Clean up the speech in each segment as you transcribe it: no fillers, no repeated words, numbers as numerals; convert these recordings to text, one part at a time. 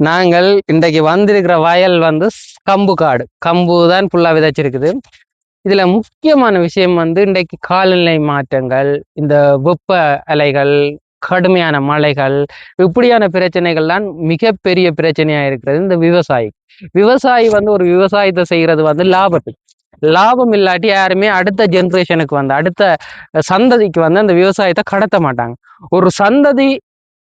நாங்கள் இன்றைக்கு வந்திருக்கிற வயல் வந்து கம்பு காடு. கம்பு தான் ஃபுல்லா விதைச்சிருக்குது. இதுல முக்கியமான விஷயம் வந்து இன்றைக்கு காலநிலை மாற்றங்கள், இந்த வெப்ப அலைகள், கடுமையான மழைகள், இப்படியான பிரச்சனைகள்லாம் மிகப்பெரிய பிரச்சனையா இருக்கிறது இந்த விவசாயி. விவசாயி வந்து ஒரு விவசாயத்தை செய்யறது வந்து லாபத்துக்கு. லாபம் இல்லாட்டி யாருமே அடுத்த ஜென்ரேஷனுக்கு வந்து அடுத்த சந்ததிக்கு வந்து அந்த விவசாயத்தை கடத்த மாட்டாங்க. ஒரு சந்ததி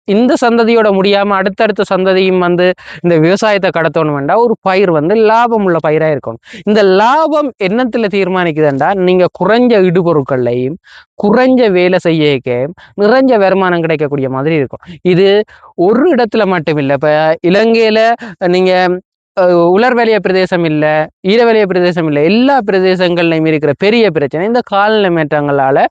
இந்த சந்ததியோட முடியாம அடுத்தடுத்த சந்ததியும் வந்து இந்த விவசாயத்தை கடத்தணும் வேண்டாம். ஒரு பயிர் வந்து லாபம் உள்ள பயிரா இருக்கணும். இந்த லாபம் என்னத்துல தீர்மானிக்குதுண்டா, நீங்க குறைஞ்ச இடுபொருட்கள்லையும் குறைஞ்ச வேலை செய்ய நிறைஞ்ச வருமானம் கிடைக்கக்கூடிய மாதிரி இருக்கும். இது ஒரு இடத்துல மட்டும் இல்லை. இப்ப இலங்கையில நீங்க உலர்வலய பிரதேசம் இல்ல, ஈரவலய பிரதேசம் இல்ல, எல்லா பிரதேசங்கள்லையும் இருக்கிற பெரிய பிரச்சனை இந்த காலநிலை மாற்றங்களால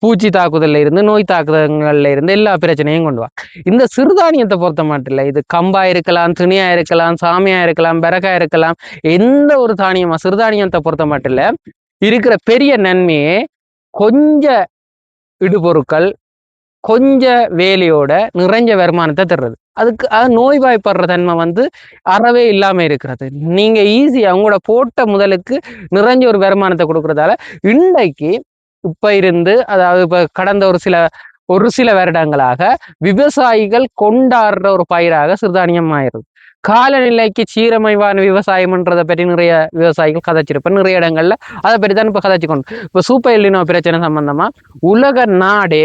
பூச்சி தாக்குதல்ல இருந்து நோய் தாக்குதல்கள்ல இருந்து எல்லா பிரச்சனையும் கொண்டு வா. இந்த சிறுதானியத்தை பொறுத்த மட்டும் இல்லை, இது கம்பா இருக்கலாம், திணியா இருக்கலாம், சாமியா இருக்கலாம், பெரகா இருக்கலாம், எந்த ஒரு தானியமா சிறுதானியத்தை பொறுத்த மட்டும் இல்லை, இருக்கிற பெரிய நன்மையே கொஞ்ச இடுபொருட்கள் கொஞ்ச வேலையோட நிறைஞ்ச வருமானத்தை தர்றது. அதுக்கு நோய்வாய்ப்படுற தன்மை வந்து அறவே இல்லாம இருக்கிறது. நீங்க ஈஸியா உங்களோட போட்ட முதலுக்கு நிறைஞ்ச ஒரு வருமானத்தை கொடுக்கறதால இன்றைக்கு இப்ப இருந்து, அதாவது இப்ப கடந்த ஒரு சில வருடங்களாக விவசாயிகள் கொண்டாடுற ஒரு பயிராக சிறுதானியம் ஆயிருது. காலநிலைக்கு சீரமைவான விவசாயம்ன்றதை பற்றி நிறைய விவசாயிகள் கதைச்சிருப்பேன். நிறைய இடங்கள்ல அதை பற்றி தான் இப்ப கதைச்சிக்கொண்டு இப்ப சூப்பர் எல்லினோ பிரச்சனை சம்பந்தமா உலக நாடே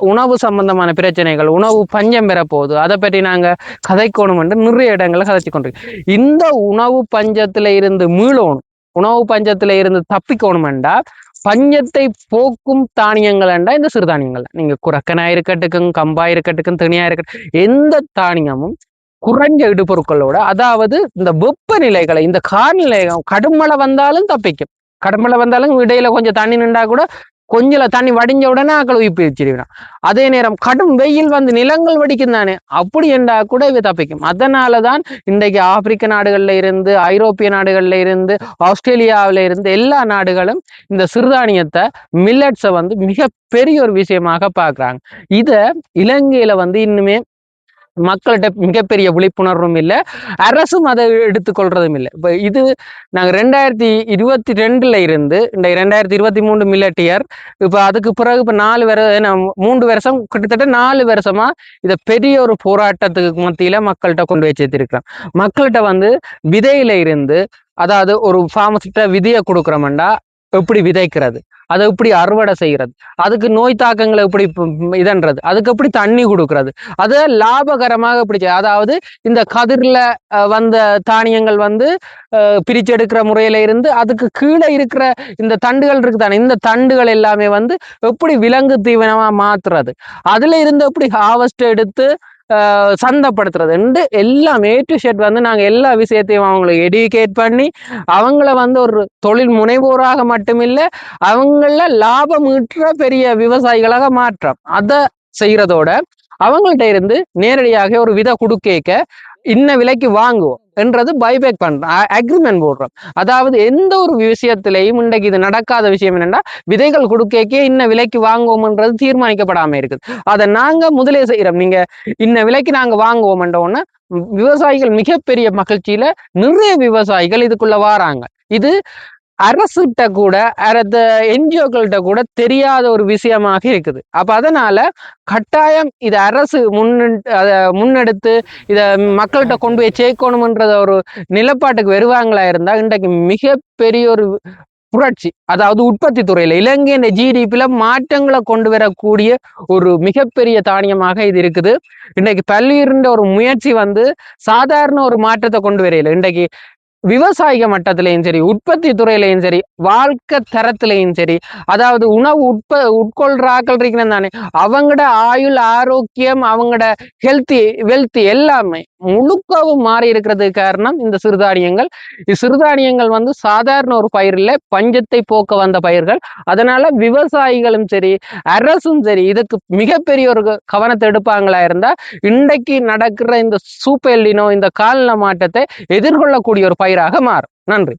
உணவு சம்பந்தமான பிரச்சனைகள், உணவு பஞ்சம் பெற போகுது, அதை பற்றி நாங்க கதைக்கணும் என்று நிறைய இடங்கள்ல கதைச்சு கொண்டிருக்கோம். இந்த உணவு பஞ்சத்துல இருந்து மீளணும், உணவு பஞ்சத்துல இருந்து தப்பிக்கணுமெண்டா பஞ்சத்தை போக்கும் தானியங்கள் என்றா இந்த சிறுதானியங்கள். நீங்க குரக்கனா இருக்கட்டுக்கும், கம்பா இருக்கட்டுக்கும், திணியா இருக்கட்டும், எந்த தானியமும் குறைஞ்ச இடுபொருட்களோட, அதாவது இந்த வெப்பநிலைகளை, இந்த காலநிலை கடுமழை வந்தாலும் தப்பிக்கும். கடுமழை வந்தாலும் இடையில கொஞ்சம் தண்ணி நின்றா கூட கொஞ்சம் தண்ணி வடிஞ்ச உடனே ஆக்கள் உயிர்ப்பு வச்சிருக்கணும். அதே நேரம் கடும் வெயில் வந்து நிலங்கள் வடிக்கும் தானே, அப்படி என்றா கூட இவை தப்பிக்கும். அதனாலதான் இன்றைக்கு ஆப்பிரிக்க நாடுகள்ல இருந்து, ஐரோப்பிய நாடுகள்ல இருந்து, ஆஸ்திரேலியாவில இருந்து எல்லா நாடுகளும் இந்த சிறுதானியத்தை மில்லட்ஸை வந்து மிக பெரிய ஒரு விஷயமாக பார்க்குறாங்க. இத இலங்கையில வந்து இன்னுமே மக்கள்கிட்ட மிகப்பெரிய விழிப்புணர்வும் இல்லை, அரசும் அதை எடுத்துக்கொள்றதும் இல்லை. இப்போ இது நாங்கள் 2022 இருந்து இந்த 2023 மில்லட் இயர், இப்போ அதுக்கு பிறகு இப்போ 3 வருஷம் கிட்டத்தட்ட 4 வருஷமா இதை பெரிய ஒரு போராட்டத்துக்கு மத்தியில மக்கள்கிட்ட கொண்டு போய் சேர்த்திருக்கிறோம். மக்கள்கிட்ட வந்து விதையில இருந்து, அதாவது ஒரு ஃபார்மசிட்ட விதையை கொடுக்குறோம்டா எப்படி விதைக்கிறது, அதை எப்படி அறுவடை செய்கிறது, அதுக்கு நோய் தாக்கங்களை எப்படி இதன்றது, அதுக்கு எப்படி தண்ணி கொடுக்கறது, அதை லாபகரமாக எப்படி அதாவது இந்த கதிர்ல வந்த தானியங்கள் வந்து பிரிச்செடுக்கிற முறையில இருந்து அதுக்கு கீழே இருக்கிற இந்த தண்டுகள் இருக்குதானே, இந்த தண்டுகள் எல்லாமே வந்து எப்படி விலங்கு தீவனமா மாத்துறது, அதுல இருந்து எப்படி ஹார்வெஸ்ட் எடுத்து சந்தைப்படுத்துறது எல்லாம் A to Z வந்து நாங்கள் எல்லா விஷயத்தையும் அவங்களை எடுகேட் பண்ணி அவங்கள வந்து ஒரு தொழில் முனைவோராக மட்டுமில்லை, அவங்கள லாபம் ஈட்டுற பெரிய விவசாயிகளாக மாற்றம் அதை செய்யறதோட அவங்கள்ட்ட இருந்து நேரடியாக ஒரு விதை கொடுக்க இன்ன விலைக்கு வாங்குவோம் என்றது பைபேக் பண்றோம், அக்ரிமெண்ட் போடுறோம். அதாவது எந்த ஒரு விஷயத்திலையும் இன்றைக்கு இது நடக்காத விஷயம் என்னன்னா, விதைகள் கொடுக்க இன்ன விலைக்கு வாங்குவோம்ன்றது தீர்மானிக்கப்படாம இருக்குது. அதை நாங்க முதலே செய்யறோம். நீங்க இன்ன விலைக்கு நாங்க வாங்குவோம்ன்றோன்னா விவசாயிகள் மிகப்பெரிய மகிழ்ச்சியில நிறைய விவசாயிகள் இதுக்குள்ள வாராங்க. இது அரசுகிட்ட கூட என்ஜிஓக்கள்கிட்ட கூட தெரியாத ஒரு விஷயமாக இருக்குது. அப்ப அதனால கட்டாயம் இதை அரசு முன்னெடுத்து இதை மக்கள்கிட்ட கொண்டு போய் சேர்க்கணும்ன்றத ஒரு நிலப்பாட்டுக்கு வருவாங்களா இருந்தா இன்றைக்கு மிகப்பெரிய ஒரு புரட்சி, அதாவது உற்பத்தி துறையில இலங்கையின் GDPல மாற்றங்களை கொண்டு வரக்கூடிய ஒரு மிகப்பெரிய தானியமாக இது இருக்குது. இன்றைக்கு பல்வேறு ஒரு முயற்சி வந்து சாதாரண ஒரு மாற்றத்தை கொண்டு வரையில இன்றைக்கு விவசாயிக மட்டத்திலையும் சரி, உற்பத்தி துறையிலையும் சரி, வாழ்க்கை தரத்திலையும் சரி, அதாவது உணவு உட்கொள்ற ஆக்கள் இருக்கிறது தானே, அவங்களோட ஆயுள் ஆரோக்கியம், அவங்களோட வெல்த்தி எல்லாமே முழுக்கவும் மாறி இருக்கிறதுக்கு காரணம் இந்த சிறுதானியங்கள். சிறுதானியங்கள் வந்து சாதாரண ஒரு பயிர் இல்லை, பஞ்சத்தை போக்க வந்த பயிர்கள். அதனால விவசாயிகளும் சரி, அரசும் சரி இதுக்கு மிகப்பெரிய ஒரு கவனத்தை எடுப்பாங்களா இருந்தா இன்றைக்கு நடக்கிற இந்த சூப்பர் எல்னினோ, இந்த காலநிலை மாற்றத்தை எதிர்கொள்ளக்கூடிய ஒரு பயிராக மாறும். நன்றி.